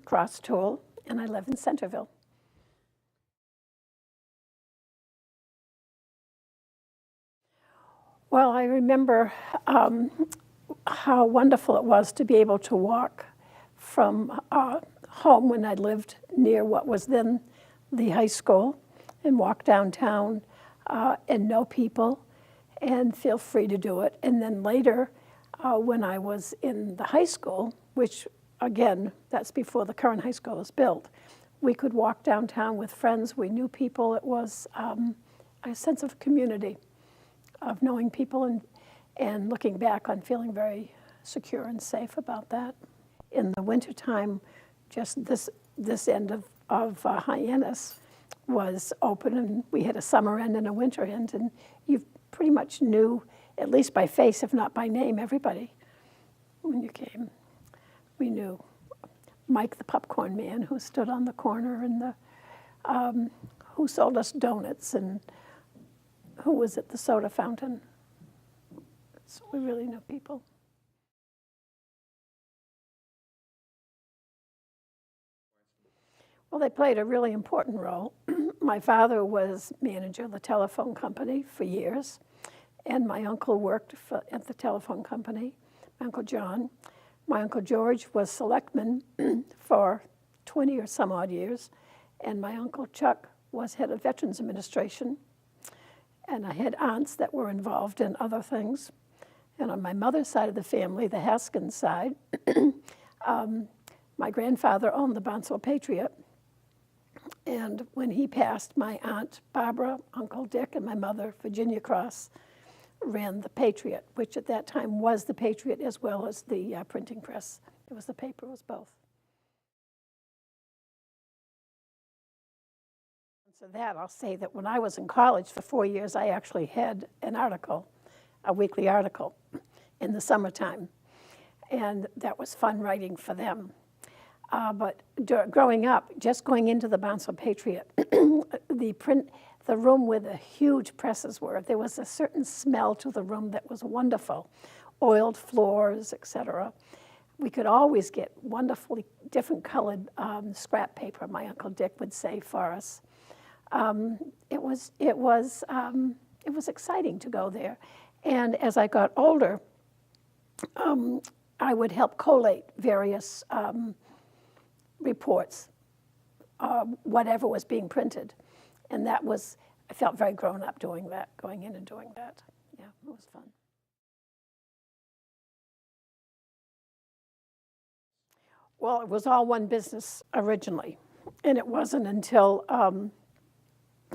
Across Toole, and I live in Centerville. Well, I remember how wonderful it was to be able to walk from home when I lived near what was then the high school and walk downtown and know people and feel free to do it. And then later, when I was in the high school, which again, that's before the current high school was built, we could walk downtown with friends. We knew people. It was a sense of community, of knowing people and looking back on feeling very secure and safe about that. In the wintertime, just this end of Hyannis was open, and we had a summer end and a winter end, and you pretty much knew, at least by face, if not by name, everybody when you came. We knew Mike the popcorn man who stood on the corner, and who sold us donuts, and who was at the soda fountain. So we really knew people. Well, they played a really important role. My father was manager of the telephone company for years, and my uncle worked at the telephone company, my Uncle John. My Uncle George was selectman for 20 or some odd years, and my Uncle Chuck was head of Veterans Administration. And I had aunts that were involved in other things. And on my mother's side of the family, the Haskins side, my grandfather owned the Barnstable Patriot. And when he passed, my aunt Barbara, Uncle Dick, and my mother, Virginia Cross, ran the Patriot, which at that time was the Patriot as well as the printing press. It was the paper, it was both. So that, I'll say that when I was in college for 4 years, I actually had an article, a weekly article, in the summertime. And that was fun writing for them. But growing up, just going into the Barnstable Patriot, the room where the huge presses were, there was a certain smell to the room that was wonderful. Oiled floors, etc. We could always get wonderfully different colored scrap paper, my Uncle Dick would say for us. It was exciting to go there. And as I got older, I would help collate various reports, whatever was being printed. And that was, I felt very grown up doing that, going in and doing that. Yeah, it was fun. Well, it was all one business originally. And it wasn't until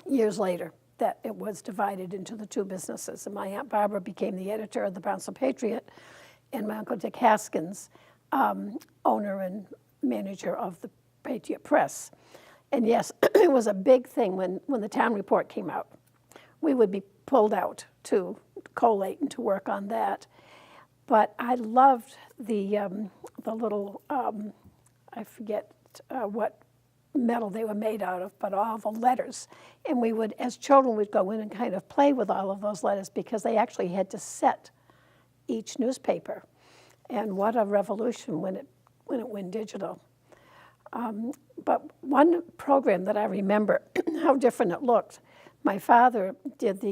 years later that it was divided into the two businesses. And my Aunt Barbara became the editor of the Barnstable Patriot, and my Uncle Dick Haskins, owner and manager of the Patriot Press. And yes, it was a big thing when the town report came out. We would be pulled out to collate and to work on that. But I loved the little, I forget what metal they were made out of, but all the letters. And we would, as children, we'd go in and kind of play with all of those letters because they actually had to set each newspaper. And what a revolution when it went digital. But one program that I remember, how different it looked, my father did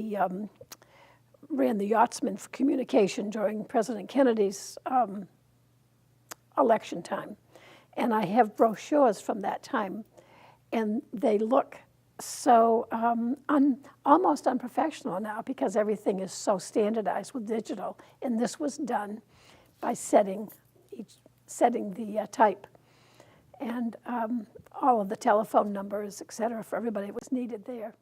ran the Yachtsman for communication during President Kennedy's election time. And I have brochures from that time, and they look so almost unprofessional now because everything is so standardized with digital. And this was done by setting the type. And all of the telephone numbers, et cetera, for everybody was needed there.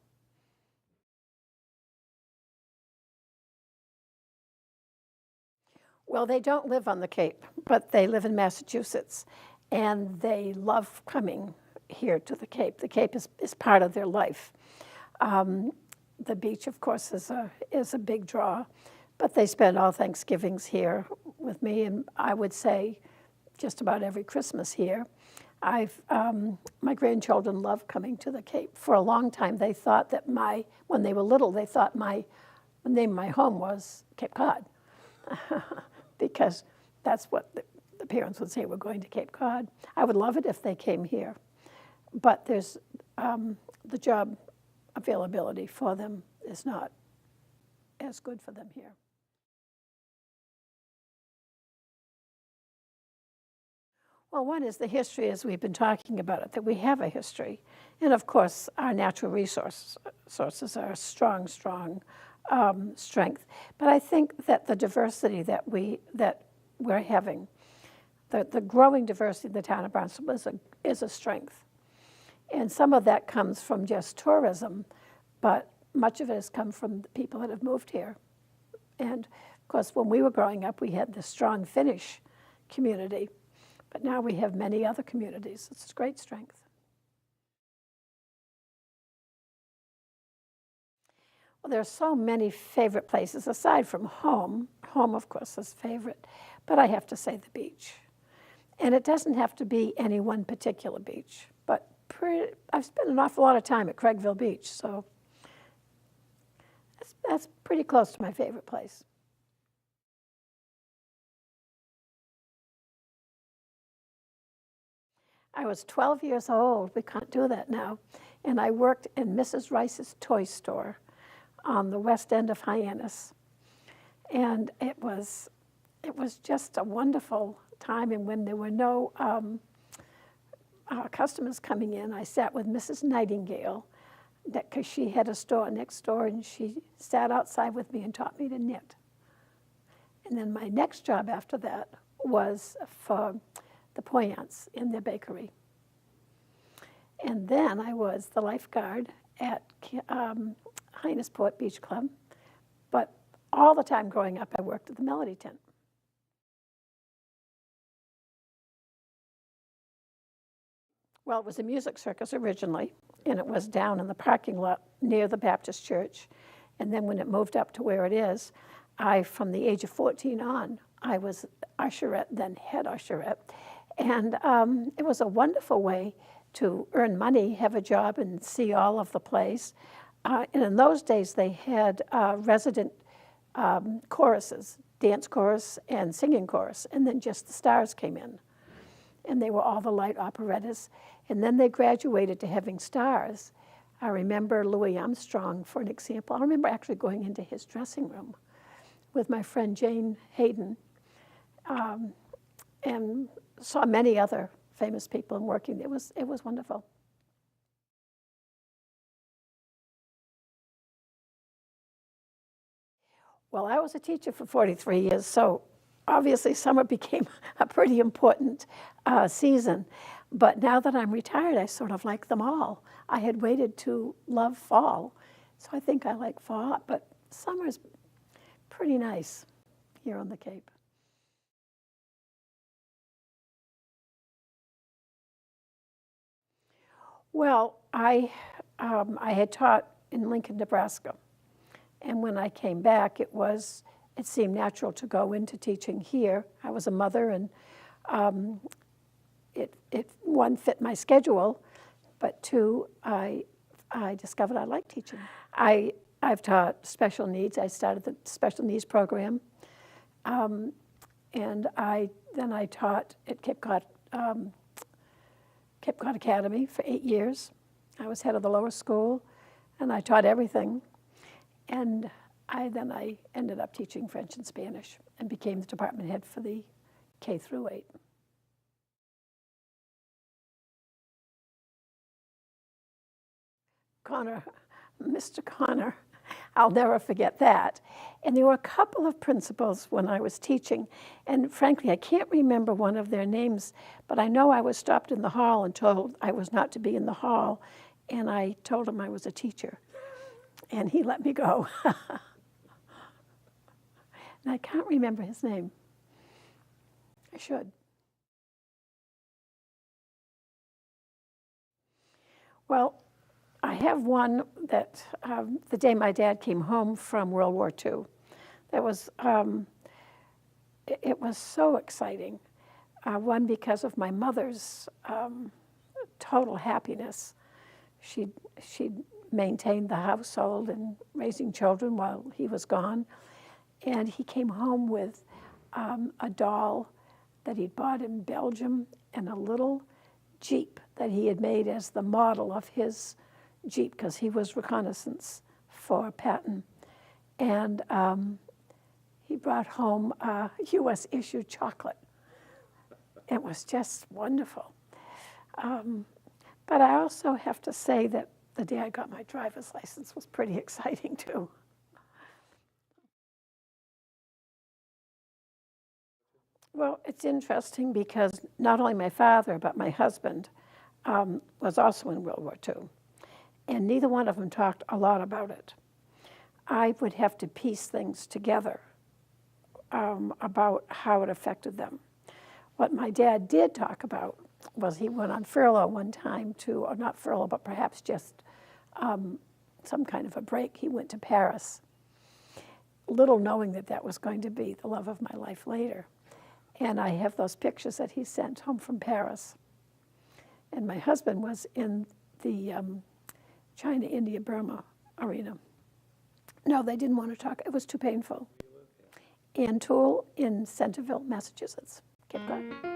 Well, they don't live on the Cape, but they live in Massachusetts, and they love coming here to the Cape. The Cape is part of their life. The beach, of course, is a big draw, but they spend all Thanksgivings here with me, and I would say just about every Christmas here. My grandchildren love coming to the Cape. For a long time, they thought that when they were little, they thought the name of my home was Cape Cod, because that's what the parents would say, we're going to Cape Cod. I would love it if they came here, but there's the job availability for them is not as good for them here. Well, one is the history, as we've been talking about it, that we have a history. And of course, our natural sources are a strong strength. But I think that the diversity that we're having, the growing diversity of the town of Barnstable is a strength. And some of that comes from just tourism, but much of it has come from the people that have moved here. And of course, when we were growing up, we had the strong Finnish community. But now we have many other communities. It's a great strength. Well, there are so many favorite places, aside from home. Home, of course, is favorite. But I have to say the beach. And it doesn't have to be any one particular beach. But I've spent an awful lot of time at Craigville Beach, so that's pretty close to my favorite place. I was 12 years old, we can't do that now, and I worked in Mrs. Rice's toy store on the west end of Hyannis. And it was just a wonderful time, and when there were no customers coming in, I sat with Mrs. Nightingale, because she had a store next door, and she sat outside with me and taught me to knit. And then my next job after that was for the Poyants in their bakery. And then I was the lifeguard at Hyannisport Beach Club. But all the time growing up, I worked at the Melody Tent. Well, it was a music circus originally, and it was down in the parking lot near the Baptist church. And then when it moved up to where it is, from the age of 14 on, I was usherette, then head usherette. And it was a wonderful way to earn money, have a job, and see all of the place. And in those days, they had resident choruses, dance chorus and singing chorus, and then just the stars came in. And they were all the light operettas. And then they graduated to having stars. I remember Louis Armstrong, for an example. I remember actually going into his dressing room with my friend Jane Hayden, and saw many other famous people and working. It was wonderful. Well, I was a teacher for 43 years, so obviously summer became a pretty important season. But now that I'm retired, I sort of like them all. I had waited to love fall, so I think I like fall, but summer's pretty nice here on the Cape. Well, I had taught in Lincoln, Nebraska, and when I came back, it seemed natural to go into teaching here. I was a mother, and one, fit my schedule, but two, I discovered I liked teaching. I've taught special needs. I started the special needs program, and then I taught at Cape Cod Academy for 8 years. I was head of the lower school, and I taught everything. And then I ended up teaching French and Spanish and became the department head for the K through 8. Mr. Connor, I'll never forget that. And there were a couple of principals when I was teaching, and frankly, I can't remember one of their names, but I know I was stopped in the hall and told I was not to be in the hall, and I told him I was a teacher, and he let me go. And I can't remember his name. I should. Well, I have one that the day my dad came home from World War II. That was, it was so exciting. One, because of my mother's total happiness. She maintained the household and raising children while he was gone. And he came home with a doll that he'd bought in Belgium and a little Jeep that he had made as the model of his Jeep, because he was reconnaissance for Patton. And he brought home U.S. issued chocolate. It was just wonderful. But I also have to say that the day I got my driver's license was pretty exciting too. Well, it's interesting because not only my father, but my husband was also in World War II. And neither one of them talked a lot about it. I would have to piece things together about how it affected them. What my dad did talk about was he went on furlough one time to, or not furlough, but perhaps just some kind of a break. He went to Paris, little knowing that that was going to be the love of my life later. And I have those pictures that he sent home from Paris. And my husband was in the China, India, Burma arena. No, they didn't want to talk. It was too painful. In Toole, in Centerville, Massachusetts. Cape Cod.